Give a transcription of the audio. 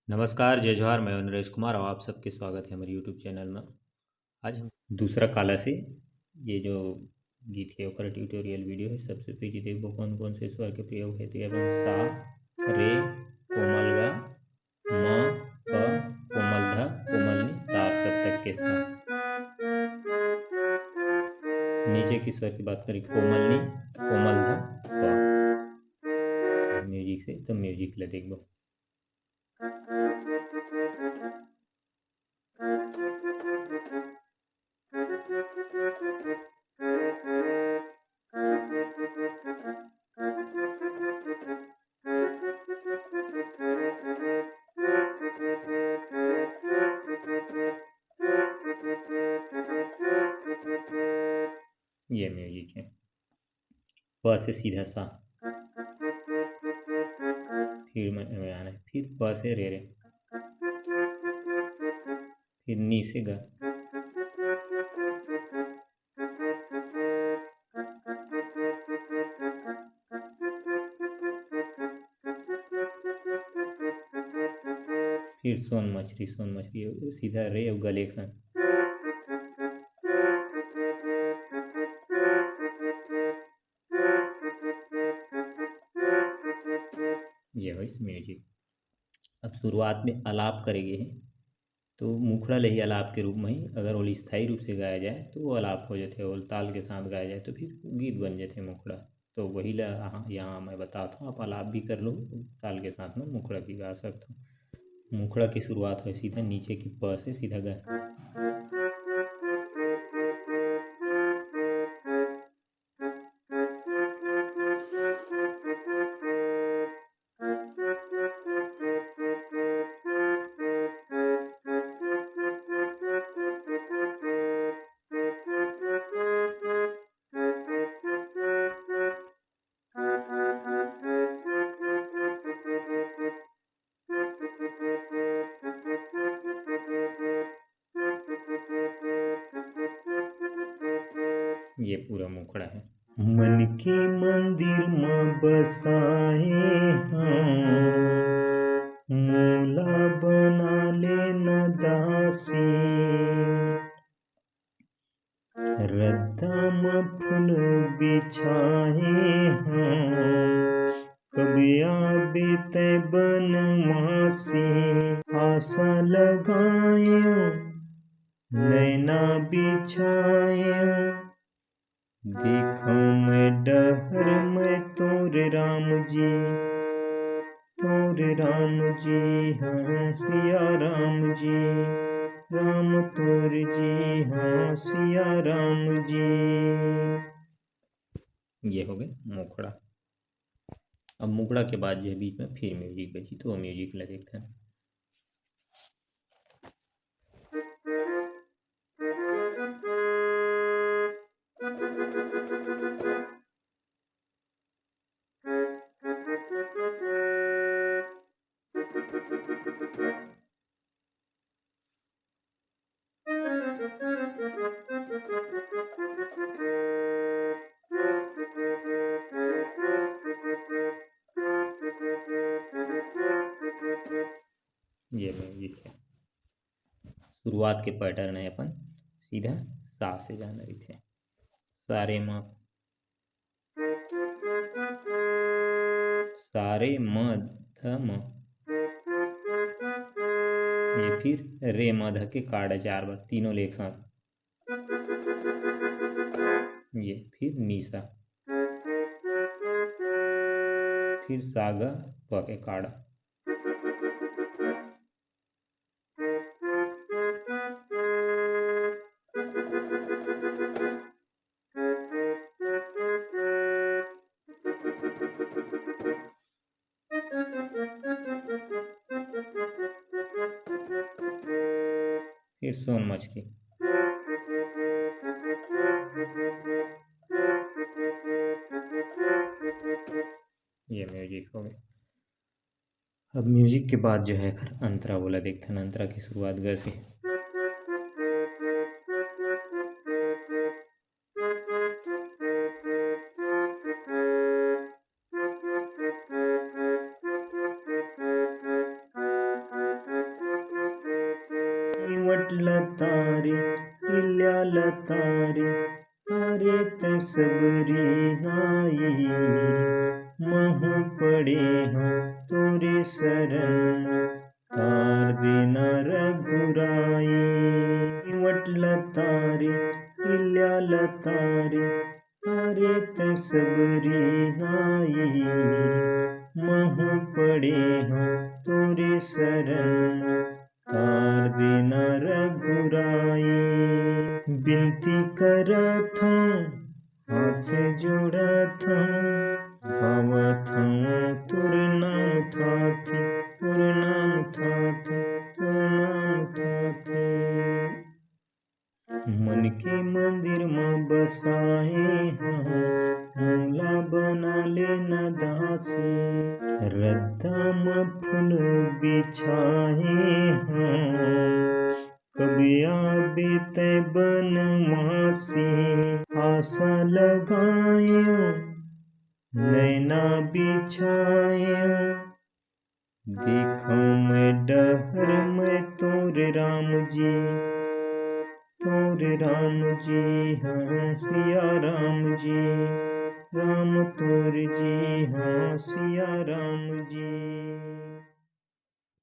नमस्कार, जय जोहार। मैं नरेश कुमार और आप सबके स्वागत है हमारे यूट्यूब चैनल में। आज हम दूसरा काला से ये जो गीत है ओकर ट्यूटोरियल वीडियो है। सबसे पहले देखो कौन कौन से स्वर के प्रयोग है। अपन सा, रे, कोमल गा, म, प, कोमल ध, कोमल नि, तार सप्तक के सा। नीचे की स्वर की बात करें, कोमल नि, कोमल ध, प। म्यूजिक से तो म्यूजिक ले देखो। ये म्यूजिक है। प से सीधा सा, फिर में आना है, फिर प से रे रे, फिर नी से गा, फिर सोन मछली सीधा रे और गले एक साथ। ये है इस म्यूजिक। अब शुरुआत में आलाप करेंगे हैं तो मुखड़ा लही आलाप के रूप में ही, अगर वो स्थायी रूप से गाया जाए तो वो आलाप हो जाते हैं, और ताल के साथ गाया जाए तो फिर गीत बन जाते हैं मुखड़ा। तो वही ला यहाँ मैं बताता हूँ, आप आलाप भी कर लो, ताल के साथ में मुखड़ा भी गा सकते हो। मुखड़ा की शुरुआत हो सीधा नीचे की प से सीधा गा। ये पूरा मुखड़ा है। मन के मंदिर में बसाए हाँ, मूला बना लेना दासी। रद्दा में फूल बिछाए हाँ, कब आबे तै बनवासी। आशा लगाए नैना बिछाए, देखो मैं डहर में तोरे राम जी, तोरे राम जी हाँ सिया राम जी, राम तोरे जी हाँ सिया राम जी। ये हो गए मुखड़ा। अब मुखड़ा के बाद जो है बीच में फिर म्यूजिक बची, तो वो म्यूजिक ला देखते हैं। ये म्यूजिक है। शुरुआत के पैटर्न है, अपन सीधा सा से जाना रही थे। सारे म, सारे म ध म, ये फिर रे म ध के काड़ा 4 बार, तीनों ले एक साथ। ये फिर नीसा, फिर सागा प के काड़ा, फिर सोन मछली। ये म्यूजिक हो गया। अब म्यूजिक के बाद जो है अंतरा बोला देखते हैं। अंतरा की शुरुआत ग से। तारे इल्या तारे तारे ते सबरी नाई महु पड़े हाँ तोरे शरण तार देना रघुराई तारे इल्या तारे तारे ते सबरी नाई महु पड़े हाँ तोरे शरण तार देना रघुराई बिनती करत हूँ हाथ जोड़त हूँ भावत हूँ तुर नाम थाती तुर नाम थाती तुर नाम थाती मन के मंदिर में बसाए हाँ मूला बना लेना दासी रद्दा में फूल बिछाए हाँ कब आबे ते बनवासी आशा लगायो नैना बिछायो देखो मैं डहर में तोरे राम जी हाँ सिया राम जी राम तोर जी हाँ सिया राम जी।